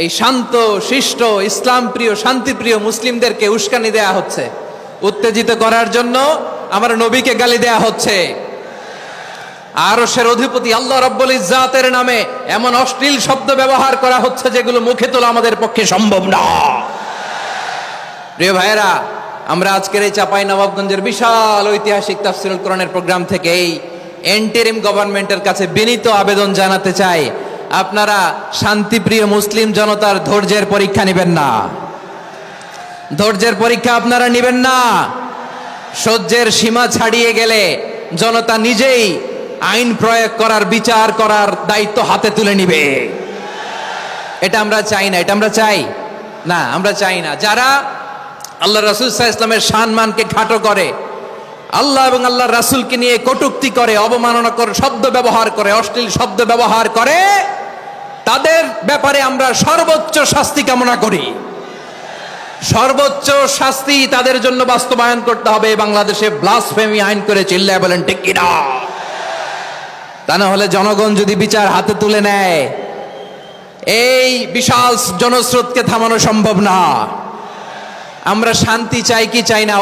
এই শান্ত শিষ্ট ইসলাম প্রিয় শান্তিপ্রিয় মুসলিমদেরকে উস্কানি দেয়া হচ্ছে, উত্তেজিত করার জন্য আমার নবীকে গালি দেয়া হচ্ছে। আরশের অধিপতি আল্লাহ রাব্বুল ইজ্জাতের নামে এমন অশ্লীল শব্দ ব্যবহার করা হচ্ছে যেগুলো মুখে তোলা আমাদের পক্ষে সম্ভব না। প্রিয় ভাইয়েরা, আমরা আজকের এই চাঁপাইনবাবগঞ্জের বিশাল ঐতিহাসিক তাফসীরুল কোরআনের প্রোগ্রাম থেকে এই এন্টারিম গভর্নমেন্টের কাছে বিনীত আবেদন জানাতে চাই, আপনারা শান্তিপ্রিয় মুসলিম জনতার ধৈর্যের পরীক্ষা নেবেন না। ধৈর্যের পরীক্ষা আপনারা নেবেন না। সহ্যের সীমা ছাড়িয়ে গেলে জনতা নিজেই আইন প্রয়োগ করার, বিচার করার দায়িত্ব হাতে তুলে নিবে। এটা আমরা চাই না। এটা আমরা চাই না, আমরা চাই না। যারা আল্লাহ রাসূল সাল্লাল্লাহু আলাইহি ওয়াসাল্লামের সম্মানকে খাটো করে, আল্লাহ এবং আল্লাহর রাসূলকে নিয়ে কটূক্তি করে, অবমাননাকর শব্দ ব্যবহার করে, অশ্লীল শব্দ ব্যবহার করে, তাদের ব্যাপারে আমরা সর্বোচ্চ শাস্তি কামনা করি। সর্বোচ্চ শাস্তি তাদের জন্য বাস্তবায়ন করতে হবে। বাংলাদেশে ব্লাসফেমি আইন করে চিল্লায় বলেন ঠিক কিনা? তা না হলে জনগণ যদি বিচার হাতে তুলে নেয়, এই বিশাল জনস্রোতকে থামানো সম্ভব না। আমরা শান্তি চাই কি চাই না?